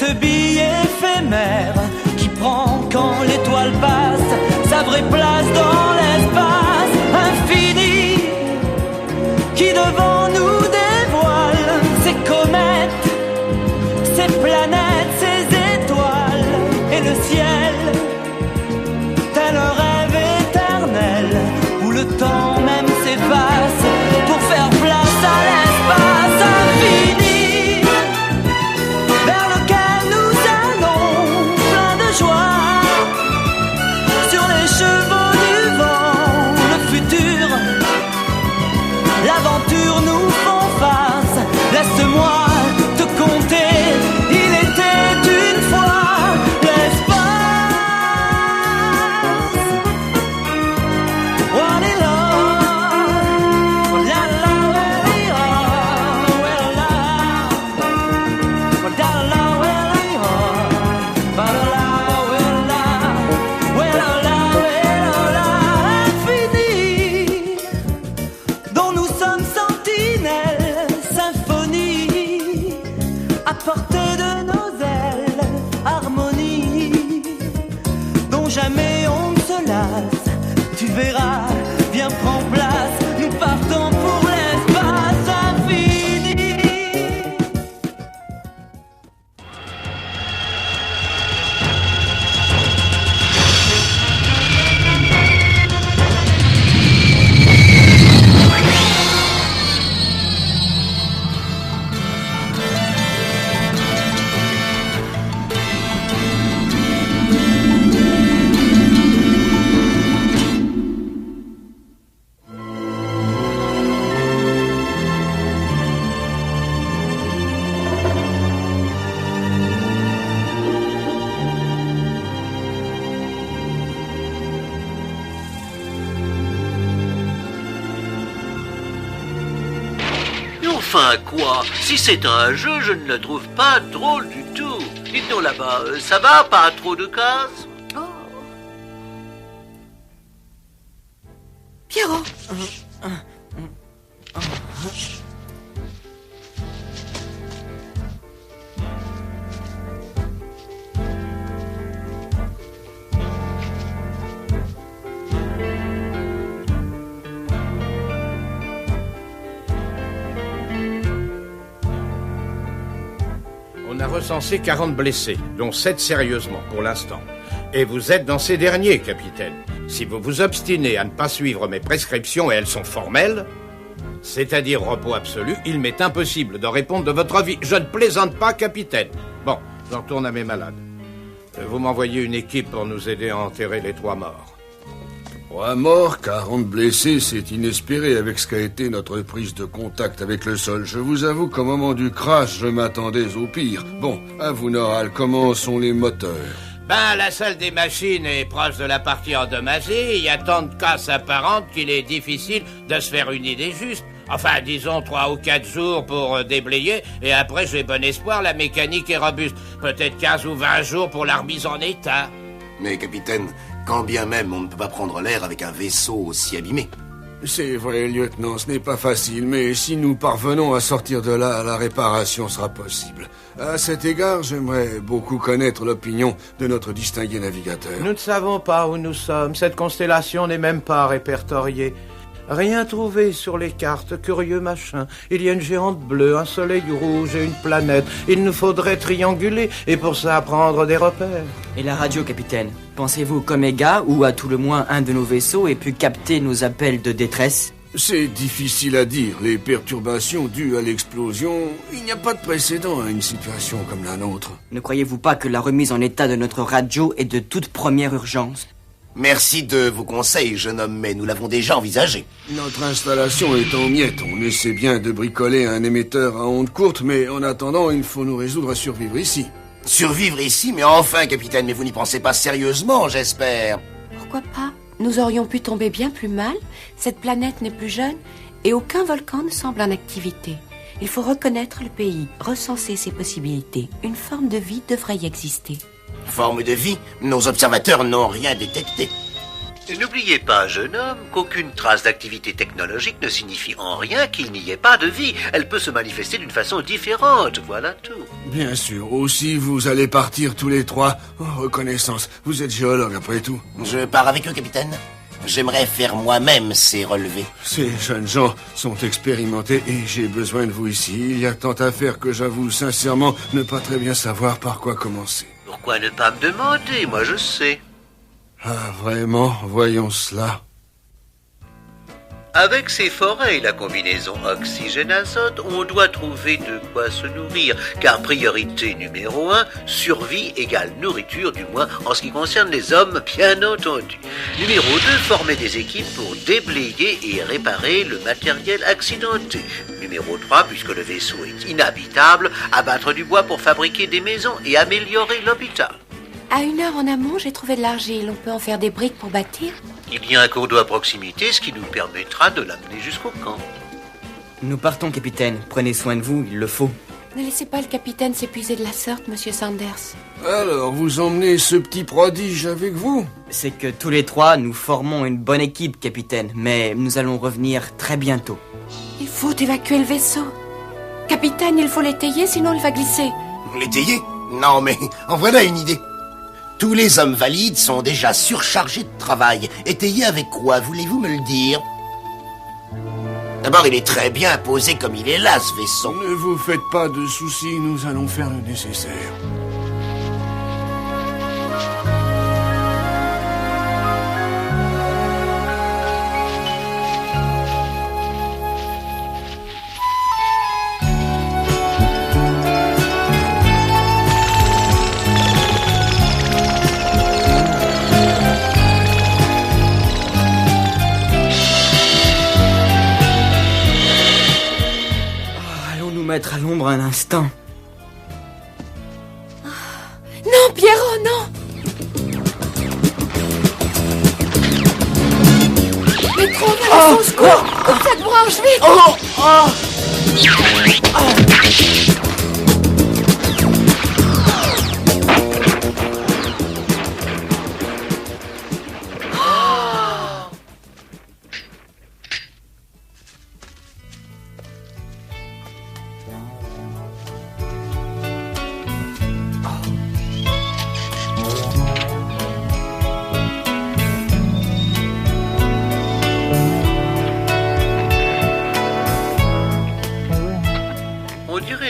cette bille éphémère qui prend quand l'étoile passe sa vraie place dans l'espace infini, qui devant nous dévoile ses comètes, ses planètes, ses étoiles et le ciel, tel un rêve éternel où le temps même s'efface pour faire place à l'espace infini vers lequel nous allons plein de joie sur les chevaux du vent. Le futur, l'aventure nous font face. Laisse-moi te conter, il était une fois l'espace. What is love? La la la la infini, dont nous sommes sentinelles, symphonie, à portée de nos ailes, harmonie, dont jamais on ne se lasse. Tu verras, viens prends place, nous partons pour l'espace infini. Enfin quoi? Si c'est un jeu, je ne le trouve pas drôle du tout. Dites-nous là-bas, ça va? Pas trop de cases? Pierrot. On a recensé 40 blessés, dont 7 sérieusement pour l'instant. Et vous êtes dans ces derniers, capitaine. Si vous vous obstinez à ne pas suivre mes prescriptions, et elles sont formelles, c'est-à-dire repos absolu, il m'est impossible de répondre de votre vie. Je ne plaisante pas, capitaine. Bon, j'en retourne à mes malades. Vous m'envoyez une équipe pour nous aider à enterrer les 3 morts. 3 morts, 40 blessés, c'est inespéré avec ce qu'a été notre prise de contact avec le sol. Je vous avoue qu'au moment du crash, je m'attendais au pire. Bon, à vous, Noral, comment sont les moteurs? La salle des machines est proche de la partie endommagée. Il y a tant de casses apparentes qu'il est difficile de se faire une idée juste. Enfin, disons 3 ou 4 jours pour déblayer, et après, j'ai bon espoir, la mécanique est robuste. Peut-être 15 ou 20 jours pour la remise en état. Mais capitaine, quand bien même on ne peut pas prendre l'air avec un vaisseau aussi abîmé. C'est vrai, lieutenant, ce n'est pas facile, mais si nous parvenons à sortir de là, la réparation sera possible. À cet égard, j'aimerais beaucoup connaître l'opinion de notre distingué navigateur. Nous ne savons pas où nous sommes. Cette constellation n'est même pas répertoriée. Rien trouvé sur les cartes, curieux machin. Il y a une géante bleue, un soleil rouge et une planète. Il nous faudrait trianguler, et pour ça prendre des repères. Et la radio, capitaine? Pensez-vous qu'Omega, ou à tout le moins un de nos vaisseaux, ait pu capter nos appels de détresse? C'est difficile à dire. Les perturbations dues à l'explosion, il n'y a pas de précédent à une situation comme la nôtre. Ne croyez-vous pas que la remise en état de notre radio est de toute première urgence? Merci de vos conseils, jeune homme, mais nous l'avons déjà envisagé. Notre installation est en miettes. On essaie bien de bricoler un émetteur à ondes courtes, mais en attendant, il faut nous résoudre à survivre ici. Survivre ici? Mais enfin, capitaine, mais vous n'y pensez pas sérieusement, j'espère. Pourquoi pas? Nous aurions pu tomber bien plus mal. Cette planète n'est plus jeune et aucun volcan ne semble en activité. Il faut reconnaître le pays, recenser ses possibilités. Une forme de vie devrait y exister. Forme de vie? Nos observateurs n'ont rien détecté. N'oubliez pas, jeune homme, qu'aucune trace d'activité technologique ne signifie en rien qu'il n'y ait pas de vie. Elle peut se manifester d'une façon différente, voilà tout. Bien sûr. Aussi, vous allez partir tous les trois. Oh, reconnaissance. Vous êtes géologue, après tout. Je pars avec eux, capitaine. J'aimerais faire moi-même ces relevés. Ces jeunes gens sont expérimentés et j'ai besoin de vous ici. Il y a tant à faire que j'avoue sincèrement ne pas très bien savoir par quoi commencer. Pourquoi ne pas me demander? Moi, je sais. Ah, vraiment? Voyons cela. Avec ces forêts et la combinaison oxygène-azote, on doit trouver de quoi se nourrir, car priorité numéro 1, survie égale nourriture, du moins en ce qui concerne les hommes, bien entendu. Numéro 2, former des équipes pour déblayer et réparer le matériel accidenté. Numéro 3, puisque le vaisseau est inhabitable, abattre du bois pour fabriquer des maisons et améliorer l'hôpital. À 1 heure en amont, j'ai trouvé de l'argile. On peut en faire des briques pour bâtir. Il y a un cours d'eau à proximité, ce qui nous permettra de l'amener jusqu'au camp. Nous partons, capitaine. Prenez soin de vous, il le faut. Ne laissez pas le capitaine s'épuiser de la sorte, monsieur Sanders. Alors, vous emmenez ce petit prodige avec vous? C'est que tous les trois, nous formons une bonne équipe, capitaine. Mais nous allons revenir très bientôt. Il faut évacuer le vaisseau. Capitaine, il faut l'étayer, sinon il va glisser. L'étayer? Non, mais en voilà une idée. Tous les hommes valides sont déjà surchargés de travail. Étayés avec quoi, voulez-vous me le dire? D'abord, il est très bien posé comme il est là, ce vaisseau. Ne vous faites pas de soucis, nous allons faire le nécessaire. Mettre à l'ombre un instant. Non, Pierrot, non! Mais trop mal, au secours! Cette branche, vite!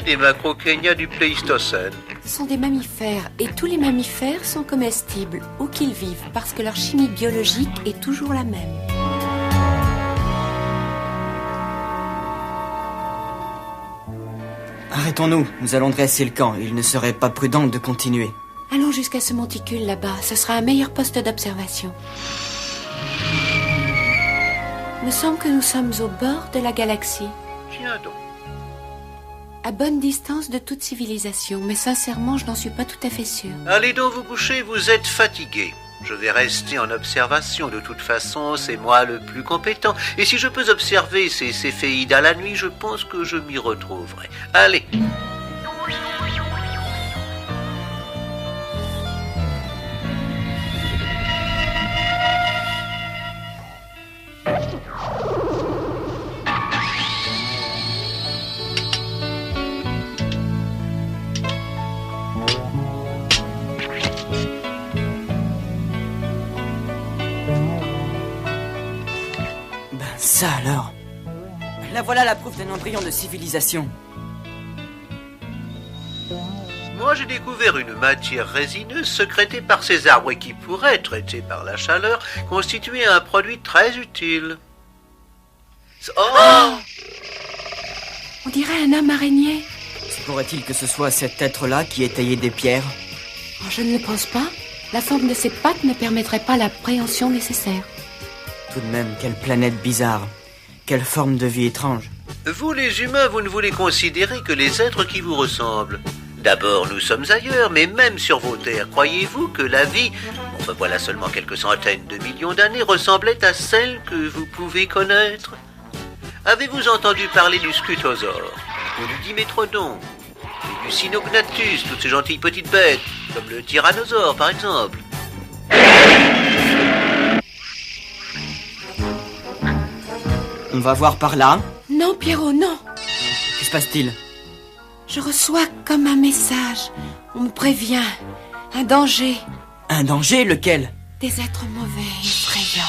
Des macrokénias du Pléistocène. Ce sont des mammifères, et tous les mammifères sont comestibles, où qu'ils vivent, parce que leur chimie biologique est toujours la même. Arrêtons-nous, nous allons dresser le camp. Il ne serait pas prudent de continuer. Allons jusqu'à ce monticule là-bas, ce sera un meilleur poste d'observation. Il me semble que nous sommes au bord de la galaxie. Tiens donc. À bonne distance de toute civilisation, mais sincèrement, je n'en suis pas tout à fait sûre. Allez donc vous coucher, vous êtes fatigué. Je vais rester en observation. De toute façon, c'est moi le plus compétent. Et si je peux observer ces céphéides à la nuit, je pense que je m'y retrouverai. Allez. Ça alors. Là voilà la preuve d'un embryon de civilisation. Moi, j'ai découvert une matière résineuse sécrétée par ces arbres et qui pourrait, traitée par la chaleur, constituer un produit très utile. Oh! On dirait un homme araignée. Se pourrait-il que ce soit cet être-là qui ait taillé des pierres? Oh, je ne le pense pas. La forme de ses pattes ne permettrait pas l'appréhension nécessaire. Tout de même, quelle planète bizarre. Quelle forme de vie étrange. Vous, les humains, vous ne voulez considérer que les êtres qui vous ressemblent. D'abord, nous sommes ailleurs, mais même sur vos terres, croyez-vous que la vie, enfin voilà seulement quelques centaines de millions d'années, ressemblait à celle que vous pouvez connaître? Avez-vous entendu parler du scutosaure, ou du dimétrodon, et du cynognathus, toutes ces gentilles petites bêtes, comme le tyrannosaure par exemple? On va voir par là. Non, Pierrot, non. Que se passe-t-il? Je reçois comme un message. On me prévient. Un danger. Un danger, lequel? Des êtres mauvais, effrayants.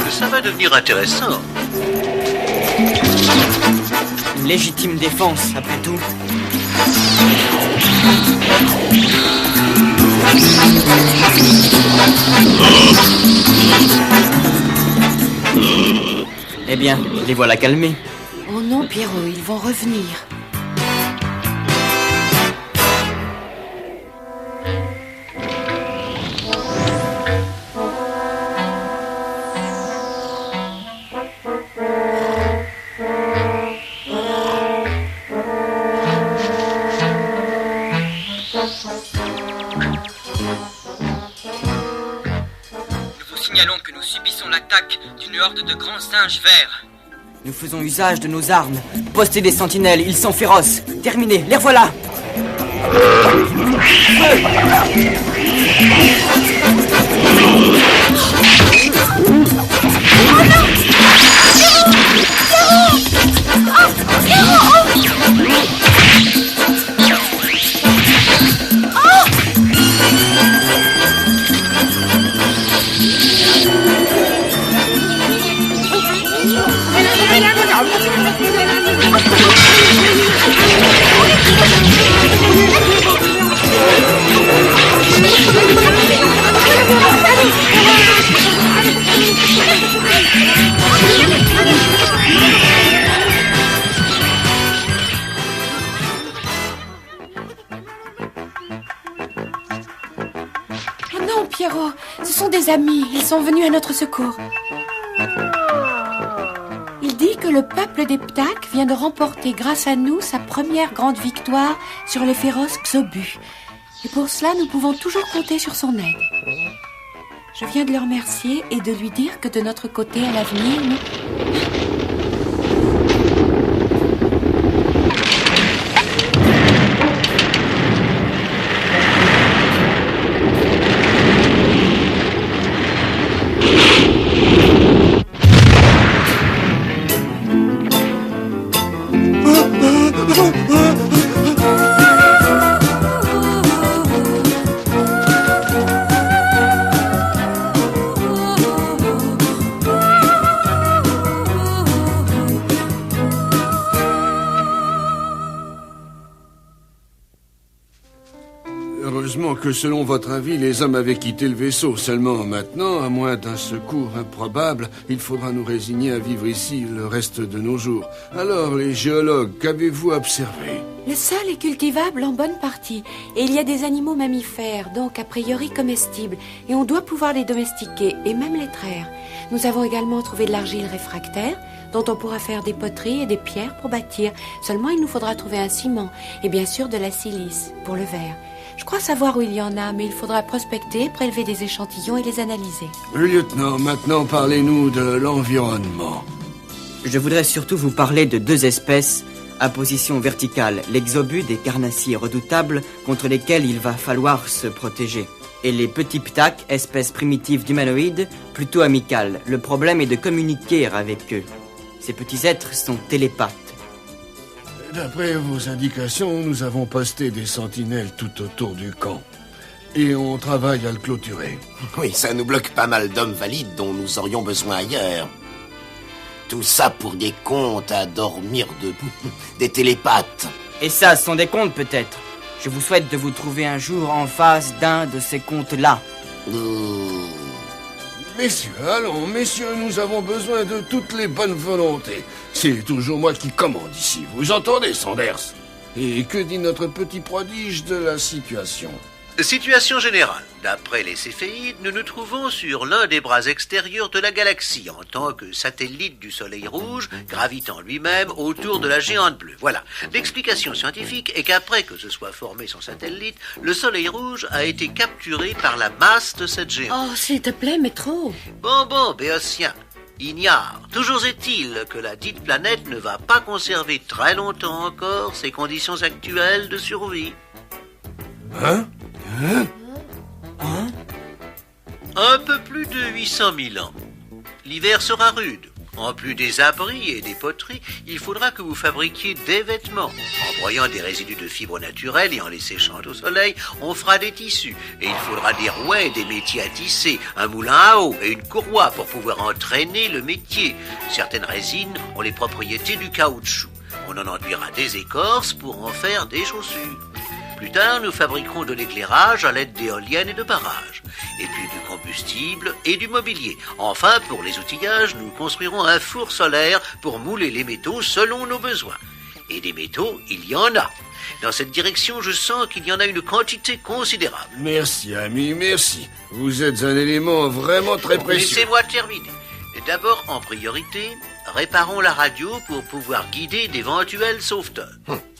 Ça va devenir intéressant. Une légitime défense, après tout. Eh bien, les voilà calmés. Oh non, Pierrot, ils vont revenir. Signalons que nous subissons l'attaque d'une horde de grands singes verts. Nous faisons usage de nos armes. Postez des sentinelles, ils sont féroces. Terminez, les revoilà. Oh non, Pierrot, ce sont des amis. Ils sont venus à notre secours. Il dit que le peuple des Ptaks vient de remporter grâce à nous sa première grande victoire sur les féroces Xobu. Et pour cela, nous pouvons toujours compter sur son aide. Je viens de le remercier et de lui dire que de notre côté, à l'avenir, nous... Heureusement que selon votre avis, les hommes avaient quitté le vaisseau. Seulement maintenant, à moins d'un secours improbable, il faudra nous résigner à vivre ici le reste de nos jours. Alors, les géologues, qu'avez-vous observé? Le sol est cultivable en bonne partie. Et il y a des animaux mammifères, donc a priori comestibles. Et on doit pouvoir les domestiquer et même les traire. Nous avons également trouvé de l'argile réfractaire, dont on pourra faire des poteries et des pierres pour bâtir. Seulement, il nous faudra trouver un ciment. Et bien sûr, de la silice pour le verre. Je crois savoir où il y en a, mais il faudra prospecter, prélever des échantillons et les analyser. Lieutenant, maintenant parlez-nous de l'environnement. Je voudrais surtout vous parler de deux espèces à position verticale, les Xobu, des carnassiers redoutables contre lesquels il va falloir se protéger. Et les petits Ptaks, espèces primitives d'humanoïdes, plutôt amicales. Le problème est de communiquer avec eux. Ces petits êtres sont télépathes. D'après vos indications, nous avons posté des sentinelles tout autour du camp. Et on travaille à le clôturer. Oui, ça nous bloque pas mal d'hommes valides dont nous aurions besoin ailleurs. Tout ça pour des contes à dormir debout. Des télépathes. Et ça, ce sont des contes peut-être. Je vous souhaite de vous trouver un jour en face d'un de ces contes-là. Messieurs, allons, messieurs, nous avons besoin de toutes les bonnes volontés. C'est toujours moi qui commande ici, vous entendez, Sanders? Et que dit notre petit prodige de la situation? Situation générale. D'après les Céphéides, nous nous trouvons sur l'un des bras extérieurs de la galaxie, en tant que satellite du Soleil rouge, gravitant lui-même autour de la géante bleue. Voilà. L'explication scientifique est qu'après que se soit formé son satellite, le Soleil rouge a été capturé par la masse de cette géante. Oh, s'il te plaît, Métro. Bon, Béotien. Ignare. Toujours est-il que la dite planète ne va pas conserver très longtemps encore ses conditions actuelles de survie. Hein? Un peu plus de 800 000 ans. L'hiver sera rude. En plus des abris et des poteries, il faudra que vous fabriquiez des vêtements. En broyant des résidus de fibres naturelles et en les séchant au soleil, on fera des tissus. Et il faudra des rouets, des métiers à tisser, un moulin à eau et une courroie pour pouvoir entraîner le métier. Certaines résines ont les propriétés du caoutchouc. On en enduira des écorces pour en faire des chaussures. Plus tard, nous fabriquerons de l'éclairage à l'aide d'éoliennes et de barrages, et puis du combustible et du mobilier. Enfin, pour les outillages, nous construirons un four solaire pour mouler les métaux selon nos besoins. Et des métaux, il y en a. Dans cette direction, je sens qu'il y en a une quantité considérable. Merci, ami, merci. Vous êtes un élément vraiment très précieux. Laissez-moi terminer. D'abord, en priorité, réparons la radio pour pouvoir guider d'éventuels sauveteurs.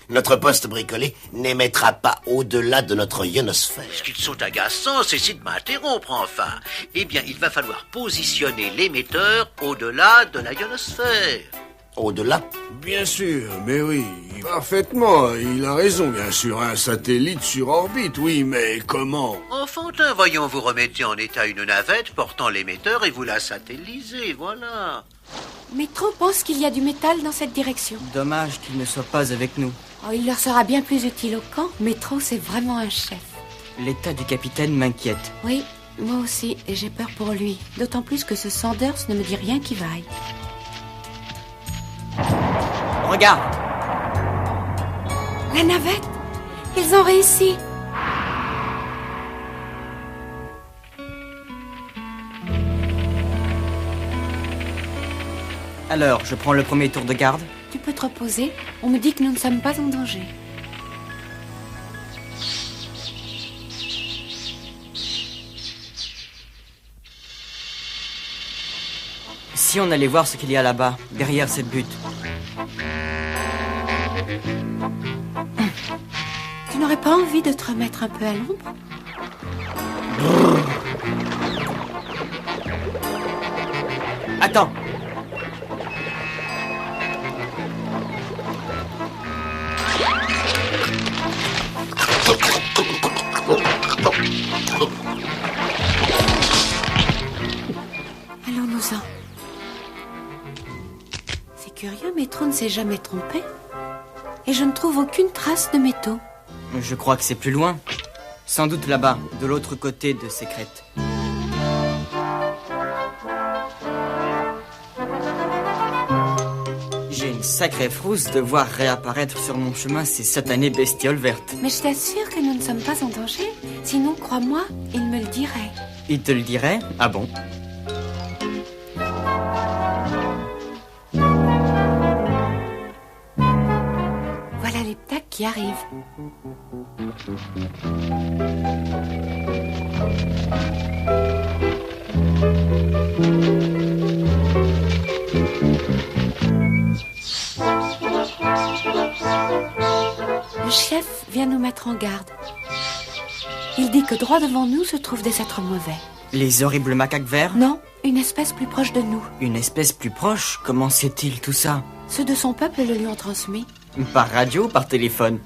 Notre poste bricolé n'émettra pas au-delà de notre ionosphère. Ce qu'ils sont agaçants, c'est de m'interrompre, enfin. Eh bien, il va falloir positionner l'émetteur au-delà de la ionosphère. Au-delà? Bien sûr, mais oui, parfaitement. Il a raison, bien sûr. Un satellite sur orbite, oui, mais comment? Enfantin, voyons, vous remettez en état une navette portant l'émetteur et vous la satellisez, voilà. Métro pense qu'il y a du métal dans cette direction. Dommage qu'il ne soit pas avec nous. Oh, il leur sera bien plus utile au camp. Métro, c'est vraiment un chef. L'état du capitaine m'inquiète. Oui, moi aussi, et j'ai peur pour lui. D'autant plus que ce Sanders ne me dit rien qui vaille. Regarde! La navette! Ils ont réussi! Alors, je prends le premier tour de garde. Tu peux te reposer. On me dit que nous ne sommes pas en danger. Si on allait voir ce qu'il y a là-bas, derrière cette butte. Tu n'aurais pas envie de te remettre un peu à l'ombre? Attends! Allons-nous-en. C'est curieux, Métro ne s'est jamais trompé. Et je ne trouve aucune trace de métaux. Je crois que c'est plus loin. Sans doute là-bas, de l'autre côté de ces crêtes. J'ai une sacrée frousse de voir réapparaître sur mon chemin ces satanées bestioles vertes. Mais je t'assure que nous ne sommes pas en danger. Sinon, crois-moi, il me le dirait. Il te le dirait? Ah bon? Voilà les ptaques qui arrivent. Le chef vient nous mettre en garde. Il dit que droit devant nous se trouvent des êtres mauvais. Les horribles macaques verts? Non, une espèce plus proche de nous. Une espèce plus proche? Comment sait-il tout ça? Ceux de son peuple le lui ont transmis. Par radio ou par téléphone?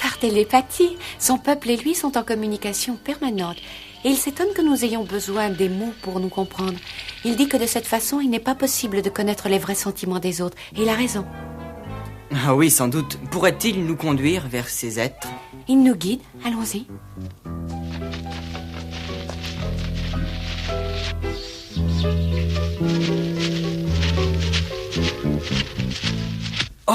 Par télépathie. Son peuple et lui sont en communication permanente. Et il s'étonne que nous ayons besoin des mots pour nous comprendre. Il dit que de cette façon, il n'est pas possible de connaître les vrais sentiments des autres. Et il a raison. Ah oui, sans doute. Pourrait-il nous conduire vers ces êtres? Il nous guide. Allons-y. Oh!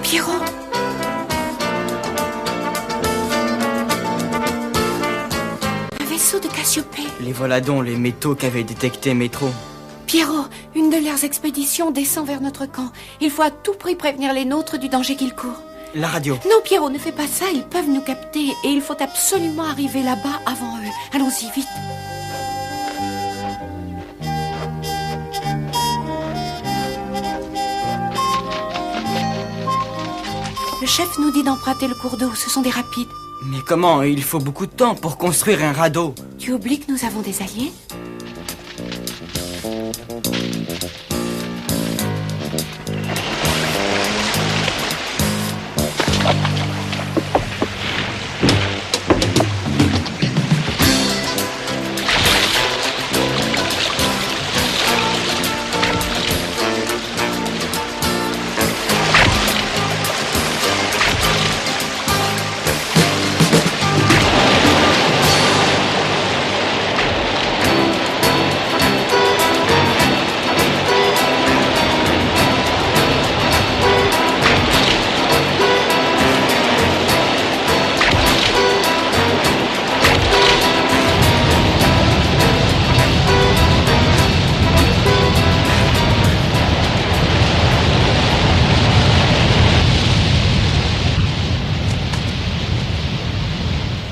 Pierrot! Un vaisseau de Cassiopée. Les voilà donc, les métaux qu'avait détecté Métro. Pierrot, une de leurs expéditions descend vers notre camp. Il faut à tout prix prévenir les nôtres du danger qu'ils courent. La radio. Non, Pierrot, ne fais pas ça. Ils peuvent nous capter et il faut absolument arriver là-bas avant eux. Allons-y, vite. Le chef nous dit d'emprunter le cours d'eau, ce sont des rapides. Mais comment? Il faut beaucoup de temps pour construire un radeau. Tu oublies que nous avons des alliés?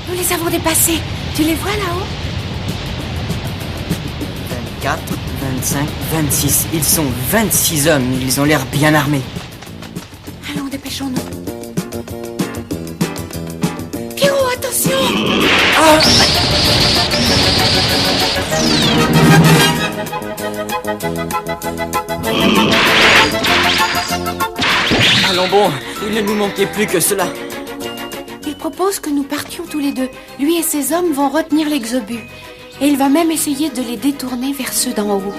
Nous les avons dépassés. Tu les vois là-haut? 24, 25, 26. Ils sont 26 hommes. Ils ont l'air bien armés. Allons, dépêchons-nous. Pierrot, attention! Allons bon, il ne nous manquait plus que cela. Il propose que nous partions tous les deux. Lui et ses hommes vont retenir l'exobus. Et il va même essayer de les détourner vers ceux d'en haut.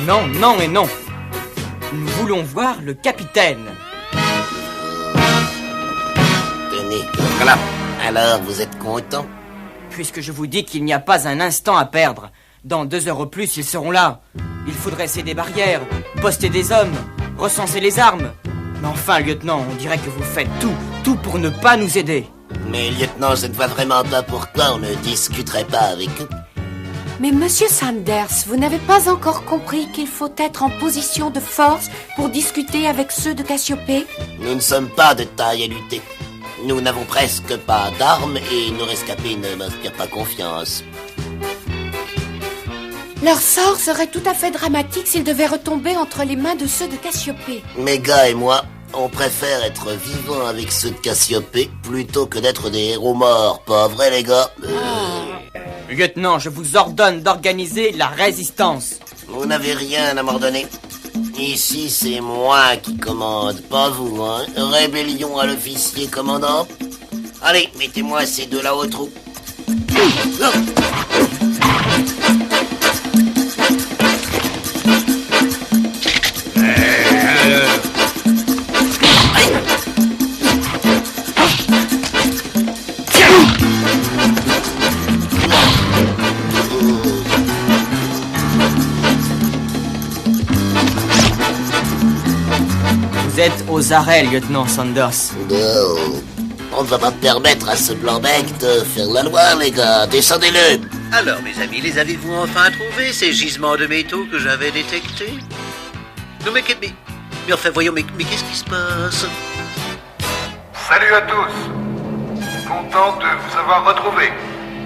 Non, non et non. Nous voulons voir le capitaine. Tenez, voilà. Alors, vous êtes content? Puisque je vous dis qu'il n'y a pas un instant à perdre. Dans 2 heures au plus, ils seront là. Il faudrait sceller des barrières, poster des hommes, recenser les armes. Mais enfin, lieutenant, on dirait que vous faites tout pour ne pas nous aider. Mais lieutenant, je ne vois vraiment pas pourquoi on ne discuterait pas avec eux. Mais monsieur Sanders, vous n'avez pas encore compris qu'il faut être en position de force pour discuter avec ceux de Cassiopée? Nous ne sommes pas de taille à lutter. Nous n'avons presque pas d'armes et nos rescapés ne m'inspirent pas confiance. Leur sort serait tout à fait dramatique s'ils devaient retomber entre les mains de ceux de Cassiopée. Mes gars et moi, on préfère être vivants avec ceux de Cassiopée plutôt que d'être des héros morts, pas vrai les gars? Lieutenant, je vous ordonne d'organiser la résistance. Vous n'avez rien à m'ordonner. Ici, c'est moi qui commande, pas vous, hein. Rébellion à l'officier commandant. Allez, mettez-moi ces deux-là au trou. Vous êtes aux arrêts, lieutenant Sanders. Oh, on ne va pas permettre à ce blanc-bec de faire la loi, les gars. Descendez-le. Alors, mes amis, les avez-vous enfin trouvés, ces gisements de métaux que j'avais détectés? Non, mais enfin, voyons, mais qu'est-ce qui se passe? Salut à tous. Content de vous avoir retrouvé.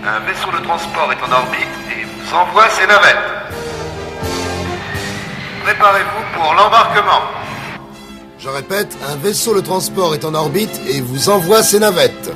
Un vaisseau de transport est en orbite et vous envoie ses navettes. Préparez-vous pour l'embarquement. Je répète, un vaisseau de transport est en orbite et vous envoie ses navettes.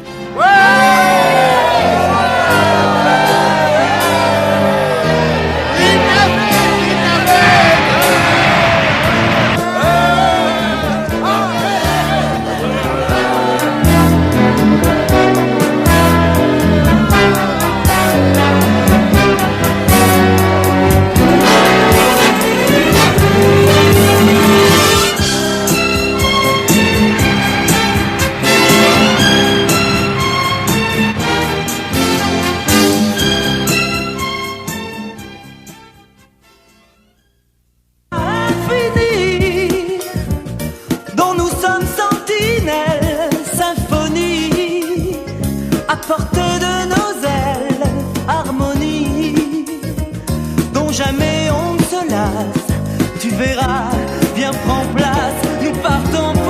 tu verras, viens prends place, nous partons